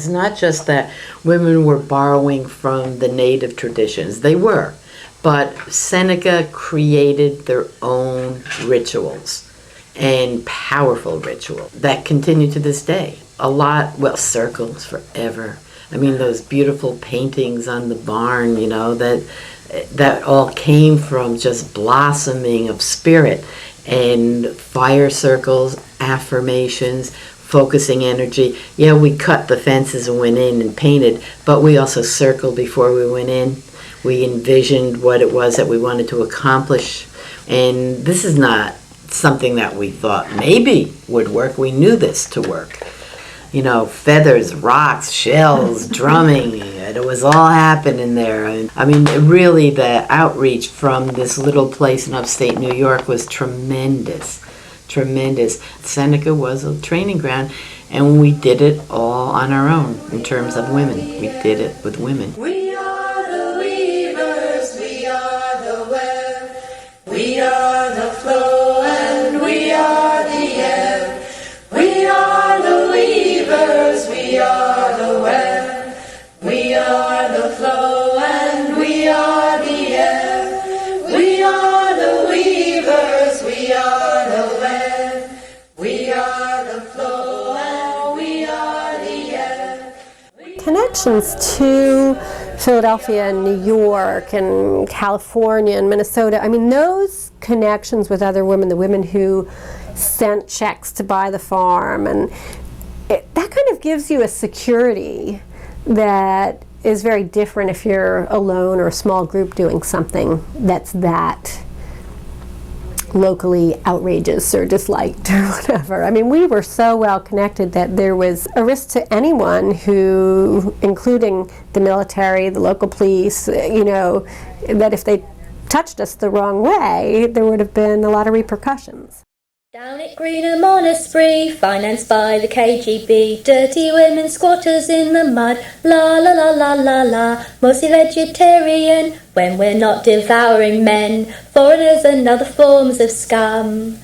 It's not just that women were borrowing from the native traditions. They were. But Seneca created their own rituals, and powerful rituals that continue to this day. A lot, well, circles forever. I mean, those beautiful paintings on the barn, you know, that all came from just blossoming of spirit. And fire circles, affirmations, focusing energy. Yeah, we cut the fences and went in and painted, but we also circled before we went in. We envisioned what it was that we wanted to accomplish. And this is not something that we thought maybe would work. We knew this to work. You know, feathers, rocks, shells, drumming, it was all happening there. And I mean, really the outreach from this little place in upstate New York was tremendous, tremendous. Seneca was a training ground, and we did it all on our own in terms of women. We did it with women. We are the weavers, we are the web, we are the flow, and we are the ebb. We are the weavers, we are the web, we are the flow, and we are the ebb. We are the weavers, we are the web, we are the flow, and we are the ebb. Connections to Philadelphia and New York and California and Minnesota, I mean, those connections with other women, the women who sent checks to buy the farm, and that kind of gives you a security that is very different if you're alone or a small group doing something that's that locally outrageous or disliked or whatever. I mean, we were so well connected that there was a risk to anyone who, including the military, the local police, you know, that if they touched us the wrong way, there would have been a lot of repercussions. Down at Greenham on a spree, financed by the KGB, dirty women squatters in the mud, la la la la la la, mostly vegetarian when we're not devouring men, foreigners and other forms of scum.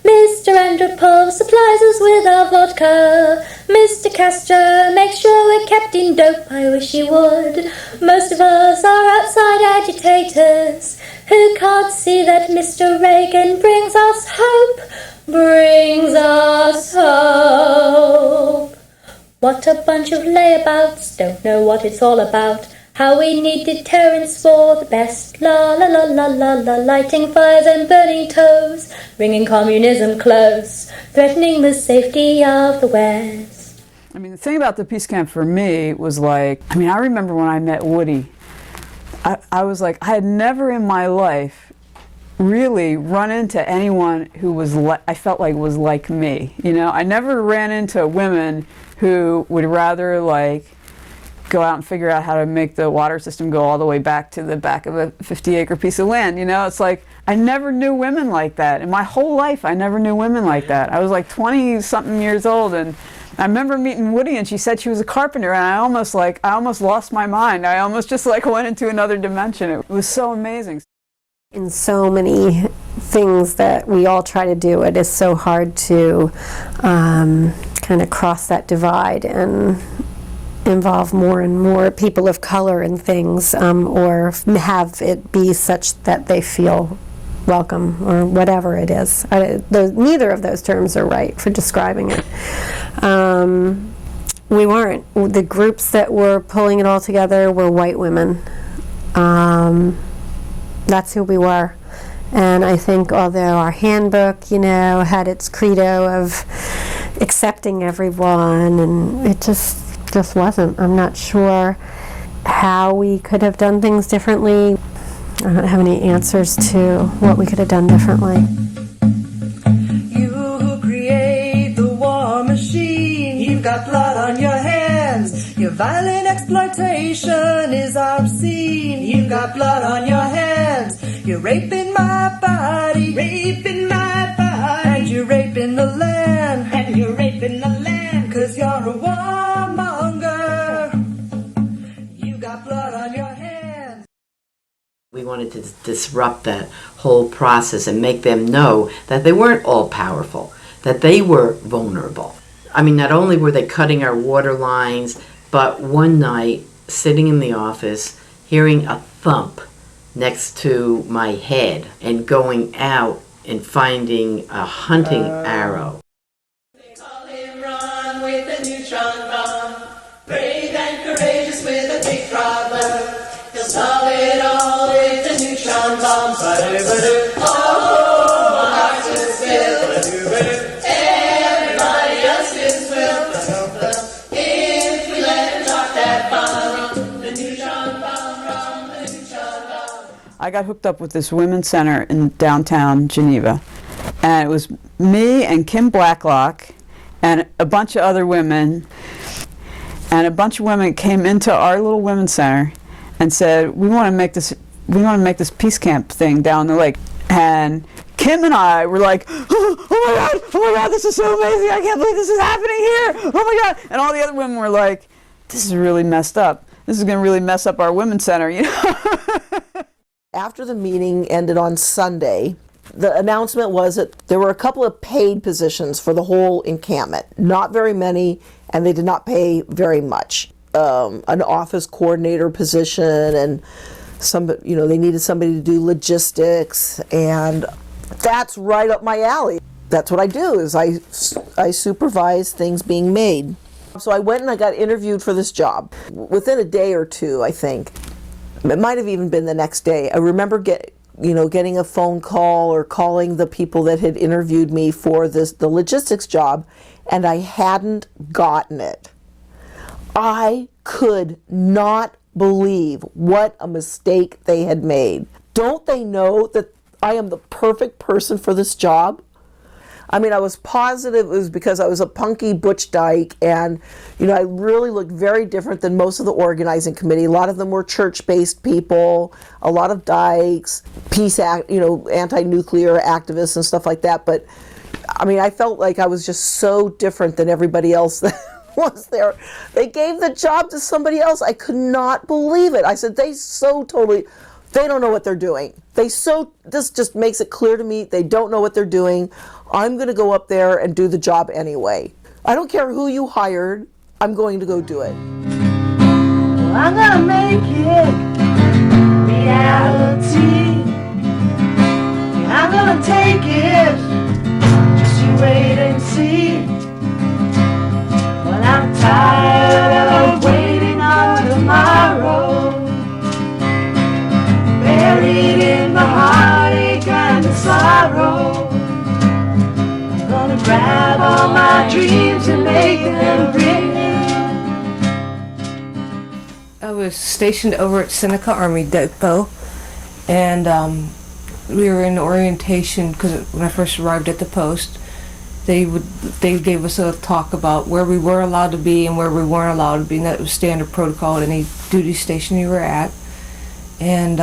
Mr. Andropov supplies us with our vodka, Mr. Castro makes sure we're kept in dope, I wish he would. Most of us are outside agitators who can't see that Mr. Reagan brings us hope. Brings us hope. What a bunch of layabouts, don't know what it's all about. How we need deterrence for the best. La la la la la la, lighting fires and burning toes, bringing communism close, threatening the safety of the West. I mean, the thing about the Peace Camp for me was like, I mean, I remember when I met Woody, I was like, I had never in my life really run into anyone who was I felt like was like me. You know, I never ran into women who would rather like go out and figure out how to make the water system go all the way back to the back of a 50-acre piece of land. You know, it's like I never knew women like that. In my whole life, I never knew women like that. I was like 20-something years old, and I remember meeting Woody, and she said she was a carpenter, and I almost lost my mind. I almost just like went into another dimension. It was so amazing. In so many things that we all try to do, it is so hard to kind of cross that divide and involve more and more people of color in things, or have it be such that they feel welcome, or whatever it is. Neither of those terms are right for describing it. We weren't. The groups that were pulling it all together were white women. That's who we were. And I think although our handbook, you know, had its credo of accepting everyone, and it just wasn't. I'm not sure how we could have done things differently. I don't have any answers to what we could have done differently. You who create the war machine, you've got blood on your hands. Your violent exploitation is obscene. You've got blood on your hands. You're raping my body, raping my body, and you're raping the land, and you're raping the land, 'cause you're a warmonger. You got blood on your hands. We wanted to disrupt that whole process and make them know that they weren't all powerful, that they were vulnerable. I mean, not only were they cutting our water lines, But one night, sitting in the office, hearing a thump next to my head and going out and finding a hunting arrow. They call him Ron with a neutron bomb, brave and courageous with a big problem. He'll solve it all with a neutron bomb. Oh, my heart will spill. Everybody else's will. If we let him drop that bomb, the neutron bomb, the neutron bomb. I got hooked up with this women's center in downtown Geneva, and it was me and Kim Blacklock and a bunch of other women, and a bunch of women came into our little women's center and said, we want to make this peace camp thing down the lake. And Kim and I were like, oh my god, this is so amazing, I can't believe this is happening here, oh my god. And all the other women were like, this is really messed up, this is going to really mess up our women's center, you know. After the meeting ended on Sunday, the announcement was that there were a couple of paid positions for the whole encampment. Not very many, and they did not pay very much. An office coordinator position, and they needed somebody to do logistics, and that's right up my alley. That's what I do, is I supervise things being made. So I went and I got interviewed for this job. Within a day or two, I think, it might have even been the next day, I remember getting a phone call or calling the people that had interviewed me for the logistics job, and I hadn't gotten it. I could not believe what a mistake they had made. Don't they know that I am the perfect person for this job? I mean, I was positive it was because I was a punky butch dyke, and I really looked very different than most of the organizing committee. A lot of them were church-based people, a lot of dykes, anti-nuclear activists and stuff like that. But I mean, I felt like I was just so different than everybody else that was there. They gave the job to somebody else. I could not believe it. I said, they don't know what they're doing. This just makes it clear to me they don't know what they're doing. I'm going to go up there and do the job anyway. I don't care who you hired. I'm going to go do it. Well, I'm gonna make it reality. Yeah, I'm gonna take it. Just you wait and see. Well, I'm tired of waiting on tomorrow. Buried in the heartache and the sorrow. I'm gonna grab all my dreams and make them real. I was stationed over at Seneca Army Depot, and we were in orientation because when I first arrived at the post, they gave us a talk about where we were allowed to be and where we weren't allowed to be, and that was standard protocol at any duty station you were at. And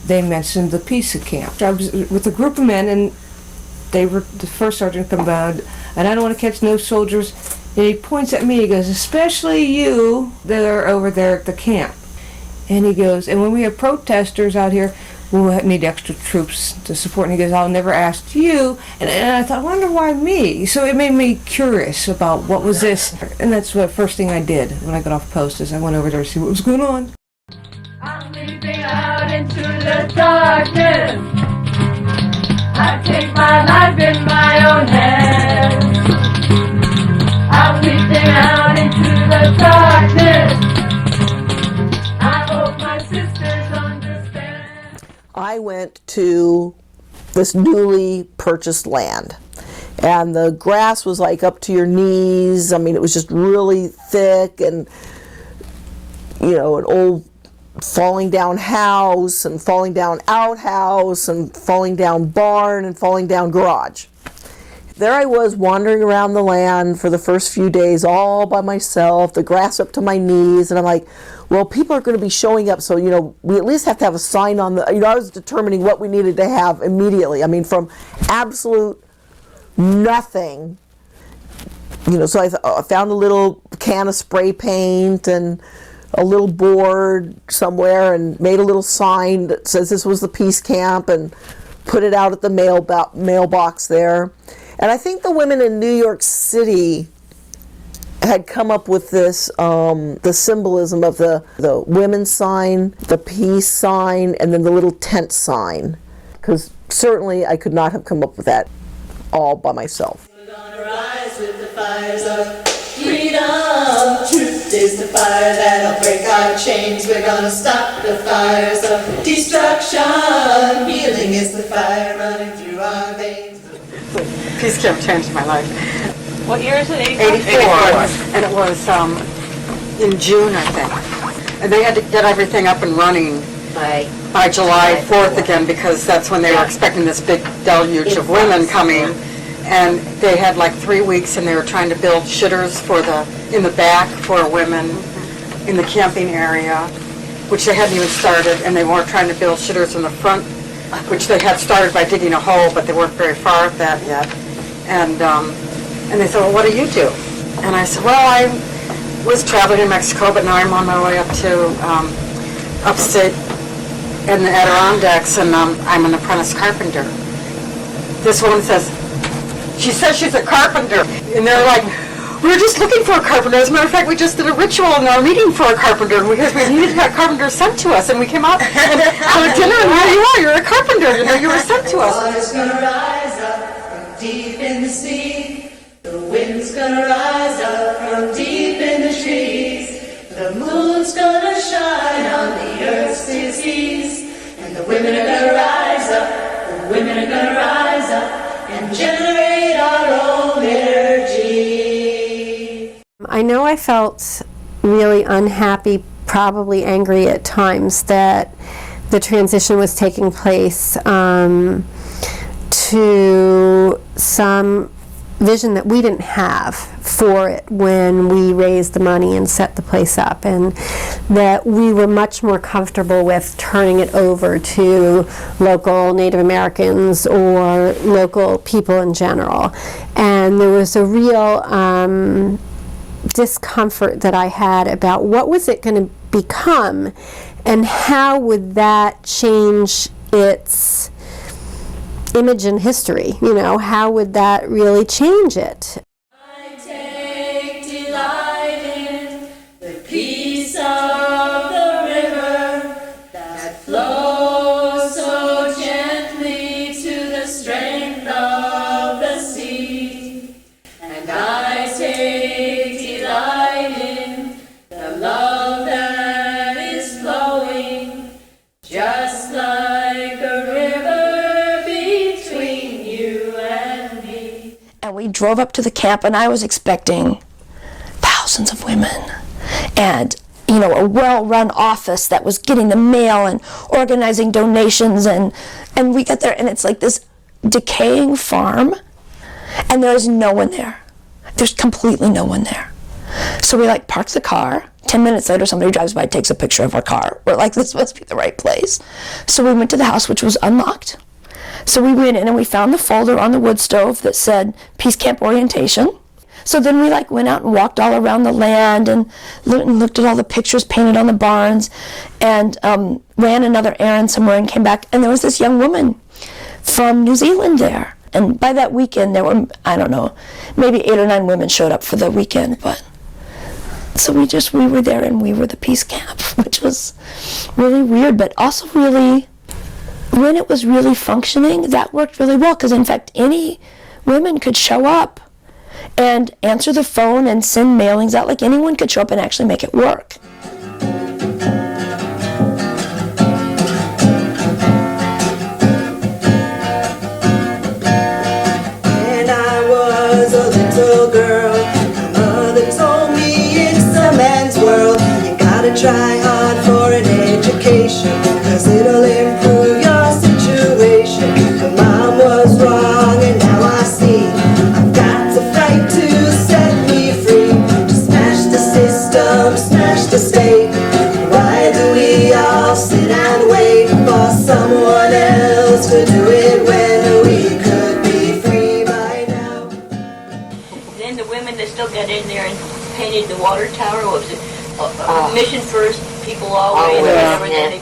they mentioned the Peace Encampment. I was with a group of men, and the first sergeant come out, and I don't want to catch no soldiers. And he points at me, he goes, especially you that are over there at the camp. And he goes, and when we have protesters out here, we'll need extra troops to support. And he goes, I'll never ask you. And I thought, I wonder why me? So it made me curious about what was this. And that's the first thing I did when I got off post, is I went over there to see what was going on. I'm leaping out into the darkness. I take my life in my own hands. I'm leaping out into the darkness. I hope my sisters understand. I went to this newly purchased land, and the grass was like up to your knees. I mean, it was just really thick, and an old falling down house and falling down outhouse and falling down barn and falling down garage. There I was wandering around the land for the first few days all by myself, the grass up to my knees, and I'm like, well, people are going to be showing up, so we at least have to have a sign on the, I was determining what we needed to have immediately. I mean, from absolute nothing, so I found a little can of spray paint and a little board somewhere and made a little sign that says this was the peace camp and put it out at the mailbox there. And I think the women in New York City had come up with this, the symbolism of the women's sign, the peace sign, and then the little tent sign. Because certainly I could not have come up with that all by myself. We're gonna rise with the fires of freedom. Truth is the fire that'll break our chains. We're gonna stop the fires of destruction. Healing is the fire running through our veins. Peace Camp changed my life. What year is it? 84. And it was in June, I think. And they had to get everything up and running by July 4th again, because that's when they were expecting this big deluge of women coming. And they had like 3 weeks, and they were trying to build shitters in the back for women in the camping area, which they hadn't even started. And they weren't trying to build shitters in the front, which they had started by digging a hole, but they weren't very far at that yet. And they said, well, what do you do? And I said, well, I was traveling in Mexico, but now I'm on my way up to upstate in the Adirondacks, and I'm an apprentice carpenter. This woman says, she says she's a carpenter. And they're like, we were just looking for a carpenter. As a matter of fact, we just did a ritual in our meeting for a carpenter, because we needed a carpenter sent to us, and we came out and had a dinner, and here you are, you're a carpenter, you were sent to us. The water's gonna rise up from deep in the sea. The wind's gonna rise up from deep in the trees. The moon's gonna shine on the earth's disease. And the women are gonna rise up, the women are gonna rise up and generate our own energy. I know I felt really unhappy, probably angry at times, that the transition was taking place to some vision that we didn't have for it when we raised the money and set the place up, and that we were much more comfortable with turning it over to local Native Americans or local people in general. And there was a real discomfort that I had about what was it going to become, and how would that change its image in history. How would that really change it? I take delight in the peace of the river that flows so gently to the strength of the sea. And I take delight in the love that is flowing just like a river. And we drove up to the camp, and I was expecting thousands of women and, a well-run office that was getting the mail and organizing donations, and we get there, and it's like this decaying farm, and there is no one there. There's completely no one there. So we park the car. 10 minutes later, somebody drives by, takes a picture of our car. We're like, this must be the right place. So we went to the house, which was unlocked. So we went in and we found the folder on the wood stove that said Peace Camp Orientation. So then we went out and walked all around the land and looked at all the pictures painted on the barns, and ran another errand somewhere and came back, and there was this young woman from New Zealand there. And by that weekend there were, I don't know, maybe 8 or 9 women showed up for the weekend. But so we were there, and we were the Peace Camp, which was really weird, but also really, when it was really functioning, that worked really well, because in fact any women could show up and answer the phone and send mailings out. Anyone could show up and actually make it work. When I was a little girl, my mother told me it's a man's world. You gotta try hard for an education, 'cause it'll improve your situation. But Mom was wrong, and now I see I've got to fight to set me free. To smash the system, smash the state. Why do we all sit and wait for someone else to do it when we could be free by now? Then the women that still got in there and painted the water tower, what was it? Mission First, people always, and everything.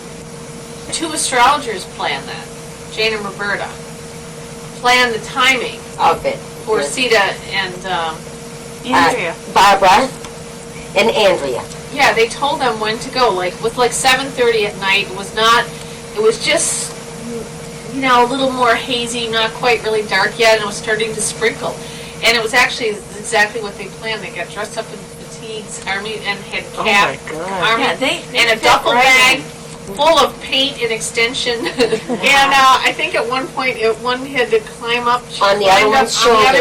2 astrologers planned that, Jane and Roberta, planned the timing Of it. for Sita and Andrea. Barbara and Andrea. Yeah, they told them when to go. Like with 7:30 at night. It was just a little more hazy, not quite really dark yet, and it was starting to sprinkle. And it was actually exactly what they planned. They got dressed up in fatigues, army, and had cap, army, and a duffel bag full of paint and extension. And I think at one point, one had to climb up on the other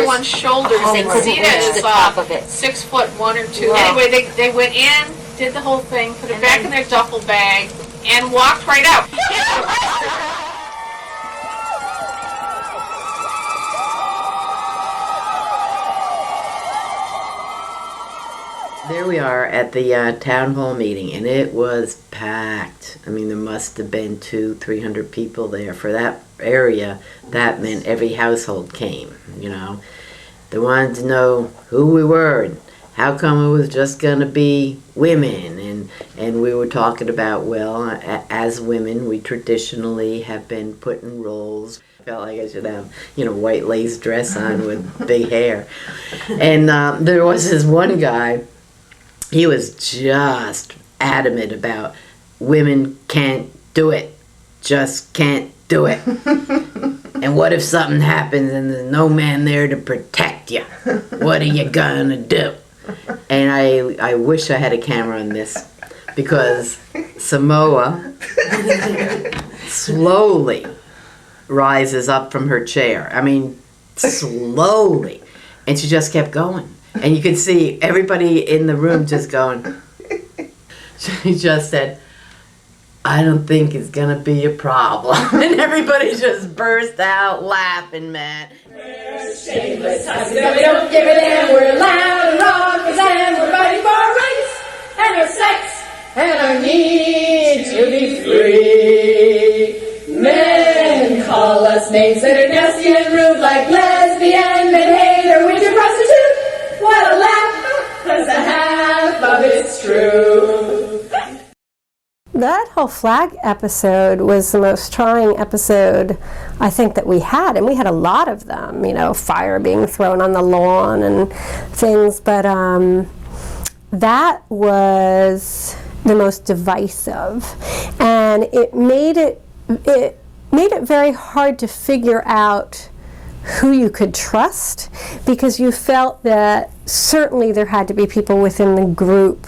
one's shoulders. Oh, they couldn't reach the top of it. 6'1" or 2. Anyway, they went in, did the whole thing, put it back in their duffel bag, and walked right out. There we are at the town hall meeting, and it was packed. I mean, there must have been 200-300 people there. For that area, that meant every household came, They wanted to know who we were and how come it was just going to be women. And we were talking about, well, as women, we traditionally have been put in roles. Felt like I should have, white lace dress on with big hair. And there was this one guy. He was just adamant about women can't do it, just can't do it. And what if something happens and there's no man there to protect you? What are you gonna do? And I wish I had a camera on this, because Samoa slowly rises up from her chair. I mean, slowly. And she just kept going. And you could see everybody in the room just going. She just said, I don't think it's going to be a problem. And everybody just burst out laughing, man. We're shameless hussies, but we don't give a damn. We're loud and rockers, and we're fighting for our rights and our sex and our need to be free. Men call us names that are nasty and rude, like lesbian, and hater, winter prostitute. What a laugh, 'cause a half of it's true. That whole flag episode was the most trying episode I think that we had, and we had a lot of them, fire being thrown on the lawn and things, but that was the most divisive, and it made it very hard to figure out who you could trust, because you felt that certainly there had to be people within the group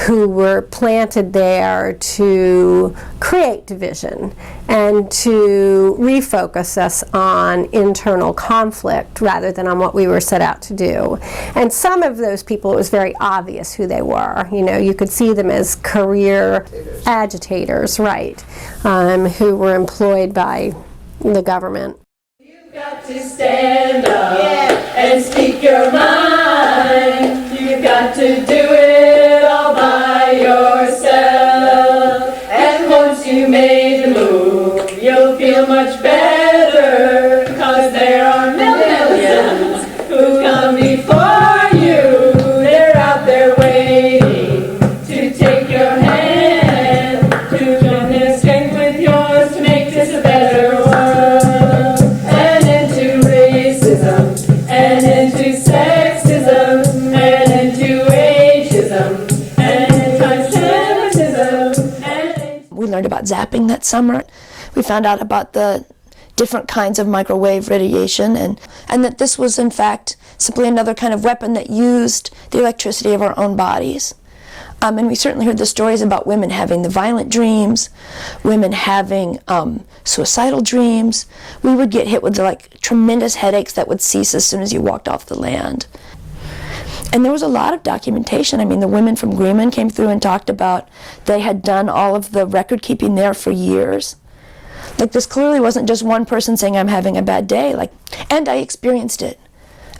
who were planted there to create division and to refocus us on internal conflict rather than on what we were set out to do. And some of those people, it was very obvious who they were. You could see them as career agitators, right, who were employed by the government. Got to stand up and speak your mind. You've got to do it all by yourself. And once you made the move, you'll feel much better, 'cause there are millions who come before you. They're out there waiting to take your hand, to join their strength with yours to make this a better world. And into sexism, and into ageism, and anti-Semitism. We learned about zapping that summer. We found out about the different kinds of microwave radiation, and that this was in fact simply another kind of weapon that used the electricity of our own bodies. And we certainly heard the stories about women having the violent dreams, women having suicidal dreams. We would get hit with tremendous headaches that would cease as soon as you walked off the land. And there was a lot of documentation. I mean, the women from Greenman came through and talked about they had done all of the record keeping there for years. This clearly wasn't just one person saying, I'm having a bad day. And I experienced it.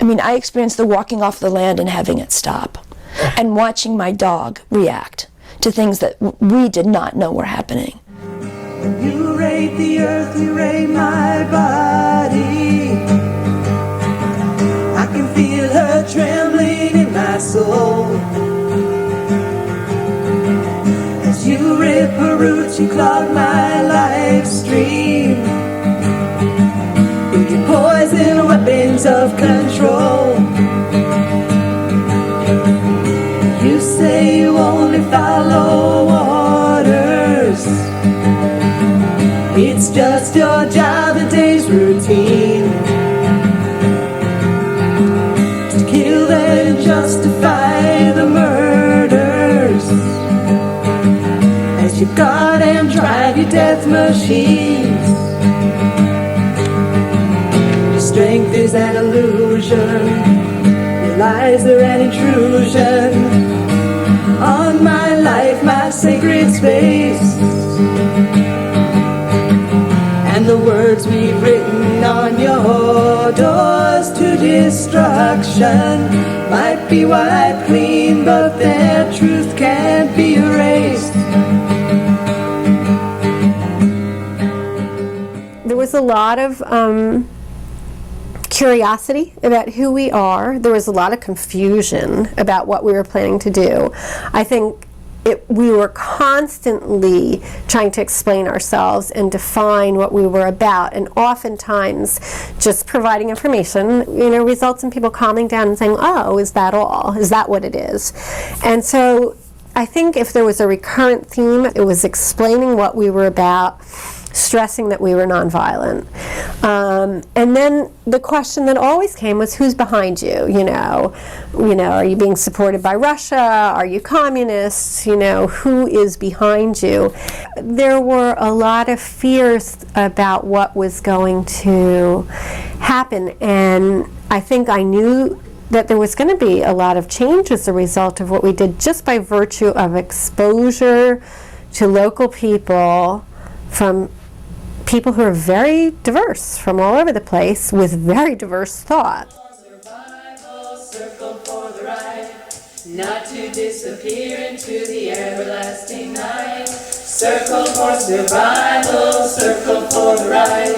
I mean, I experienced the walking off the land and having it stop, and watching my dog react to things that we did not know were happening. When you raid the earth, you raid my body. I can feel her trembling in my soul. As you rip her roots, you clog my life stream with your poison weapons of control. routine. To kill and justify the murders as you guard and drive your death machines. Your strength is an illusion, your lies are an intrusion on my life, my sacred space. And the words we've written on your doors to destruction might be wiped clean, but their truth can't be erased. There was a lot of curiosity about who we are. There was a lot of confusion about what we were planning to do. I think we were constantly trying to explain ourselves and define what we were about, and oftentimes just providing information, results in people calming down and saying, oh, is that all? Is that what it is? And so I think if there was a recurrent theme, it was explaining what we were about, stressing that we were nonviolent. And then the question that always came was, who's behind you? Are you being supported by Russia? Are you communists? Who is behind you? There were a lot of fears about what was going to happen, and I think I knew that there was going to be a lot of change as a result of what we did, just by virtue of exposure to local people, from people who are very diverse from all over the place with very diverse thoughts. Circle for the ride, not to disappear into the everlasting night. Circle for survival, circle for the ride,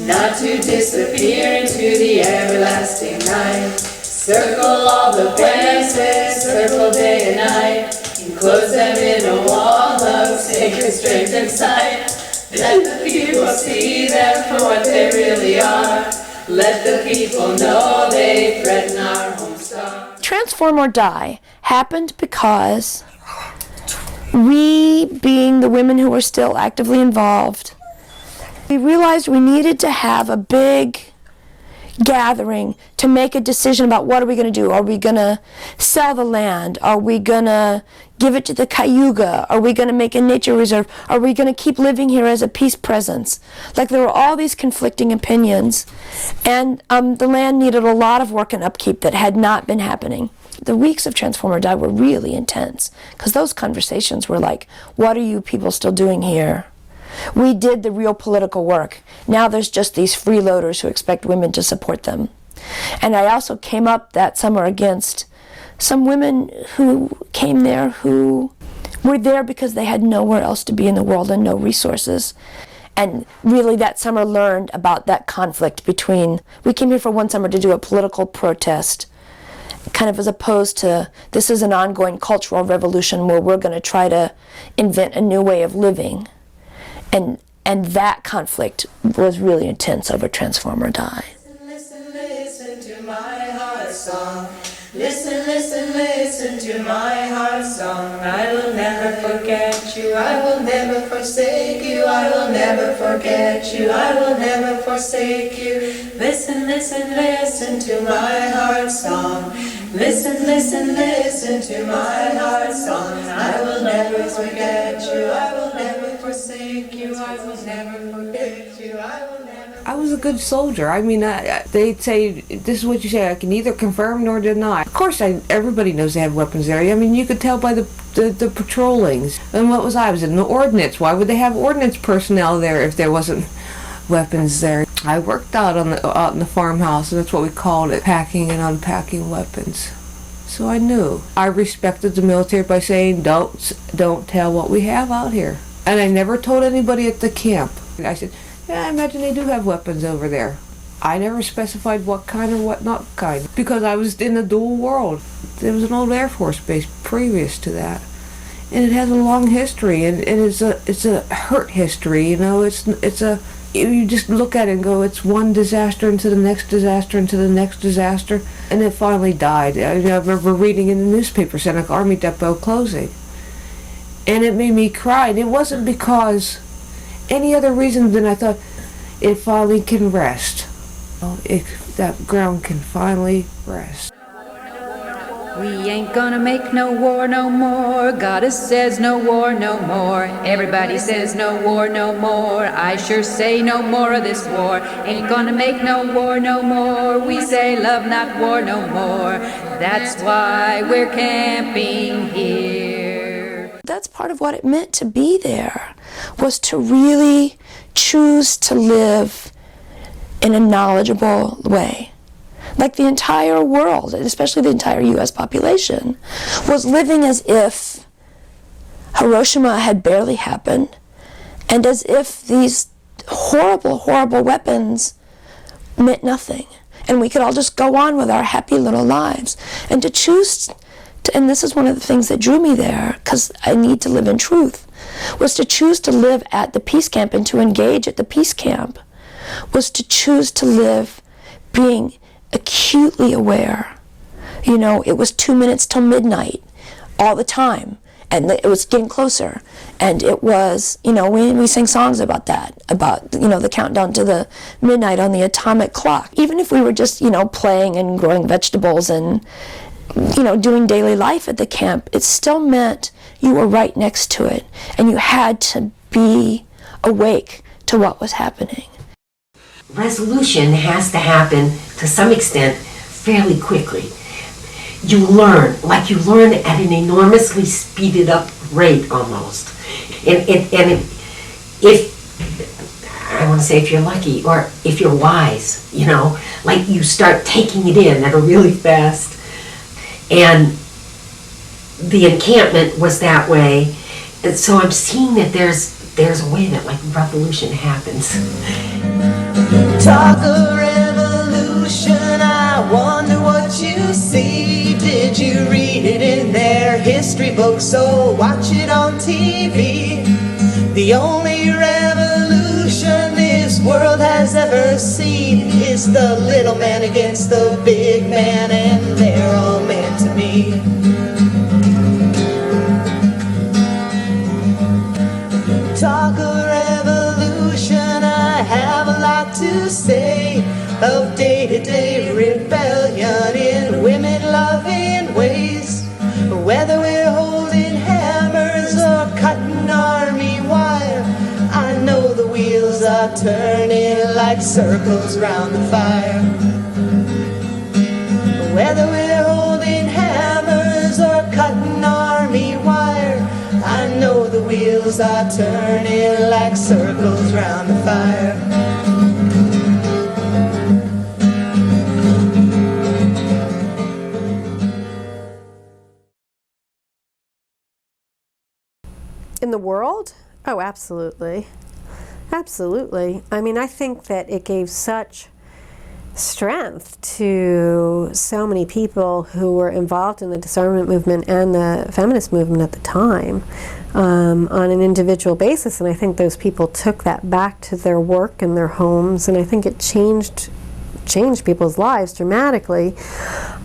not to disappear into the everlasting night. Circle all the places, circle day and night, enclose them in a wall of sacred strength and sight. Let the people see them for what they really are. Let the people know they threaten our home star. Transform or Die happened because we, being the women who were still actively involved, we realized we needed to have a big gathering to make a decision about what are we going to do. Are we going to sell the land? Are we going to give it to the Cayuga? Are we going to make a nature reserve? Are we going to keep living here as a peace presence? Like, there were all these conflicting opinions, and the land needed a lot of work and upkeep that had not been happening. The weeks of Transform or Die were really intense, because those conversations were like, what are you people still doing here? We did the real political work. Now there's just these freeloaders who expect women to support them. And I also came up that summer against some women who came there who were there because they had nowhere else to be in the world and no resources. And really that summer learned about that conflict between, we came here for one summer to do a political protest, kind of as opposed to, this is an ongoing cultural revolution where we're going to try to invent a new way of living. And that conflict was really intense over Transform or Die. Listen, listen to my heart song. Listen, listen, listen to my heart song. I will never forget you. I will never forsake you. I will never forget you. I will never forsake you. Listen, listen, listen to my heart song. Listen, listen, listen to my heart song. I will never forget you. I will never forsake you. I will never forget you. I will never. I was a good soldier. I mean, they'd say, this is what you say, I can neither confirm nor deny. Of course, everybody knows they had weapons there. I mean, you could tell by the patrollings. And what was I? I was in the ordnance. Why would they have ordnance personnel there if there wasn't weapons there? I worked out in the farmhouse, and that's what we called it, packing and unpacking weapons. So I knew. I respected the military by saying, don't tell what we have out here. And I never told anybody at the camp. I said, yeah, I imagine they do have weapons over there. I never specified what kind or what not kind, because I was in the dual world. There was an old Air Force base previous to that, and it has a long history, and it's a hurt history. You just look at it and go, it's one disaster into the next disaster into the next disaster, and it finally died. I remember reading in the newspaper, Seneca Army Depot closing, and it made me cry. And it wasn't because any other reason than I thought, it finally can rest. That ground can finally rest. We ain't gonna make no war no more. Goddess says no war no more. Everybody says no war no more. I sure say no more of this war. Ain't gonna make no war no more. We say love not war no more. That's why we're camping here. That's part of what it meant to be there, was to really choose to live in a knowledgeable way. Like the entire world, and especially the entire US population, was living as if Hiroshima had barely happened, and as if these horrible, horrible weapons meant nothing. And we could all just go on with our happy little lives. And to choose, and this is one of the things that drew me there, because I need to live in truth, was to choose to live at the peace camp and to engage at the peace camp, was to choose to live being acutely aware. You know, it was 2 minutes till midnight all the time, and it was getting closer, and it was, you know, we sang songs about that, about, you know, the countdown to the midnight on the atomic clock. Even if we were just, you know, playing and growing vegetables and, you know, doing daily life at the camp, it still meant you were right next to it, and you had to be awake to what was happening. Resolution has to happen to some extent fairly quickly. You learn at an enormously speeded up rate almost. And if I want to say if you're lucky or if you're wise, you know, like you start taking it in at a really fast. And the encampment was that way. And so I'm seeing that there's a way that like revolution happens. Talk of revolution, I wonder what you see. Did you read it in their history books or watch it on TV? The only revolution this world has ever seen is the little man against the big man, and they're all meant to be. Talk of revolution, I have a lot to say of day-to-day rebellion in women-loving ways. Whether we're holding hammers or cutting army wire, I know the wheels are turning like circles round the fire. Whether we're holding hammers or cutting army wire, I know the wheels are turning like circles round the fire. In the world? Oh, absolutely. Absolutely. I mean, I think that it gave such strength to so many people who were involved in the disarmament movement and the feminist movement at the time on an individual basis, and I think those people took that back to their work and their homes, and I think it changed people's lives dramatically.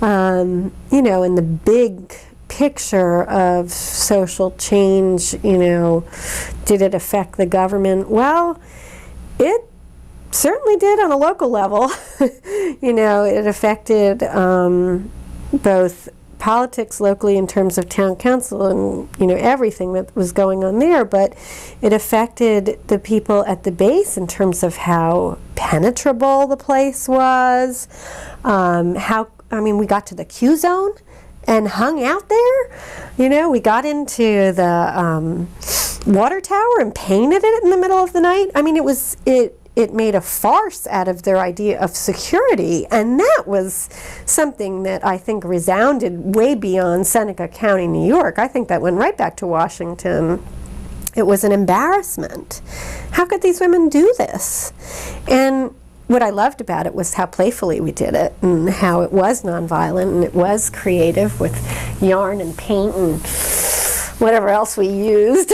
You know, in the big picture of social change, you know, did it affect the government? Well, it certainly did on a local level. You know, it affected both politics locally in terms of town council and, you know, everything that was going on there, but it affected the people at the base in terms of how penetrable the place was, we got to the Q zone and hung out there. You know, we got into the water tower and painted it in the middle of the night. I mean, it made a farce out of their idea of security, and that was something that I think resounded way beyond Seneca County, New York. I think that went right back to Washington. It was an embarrassment. How could these women do this? And what I loved about it was how playfully we did it, and how it was nonviolent, and it was creative with yarn and paint and whatever else we used.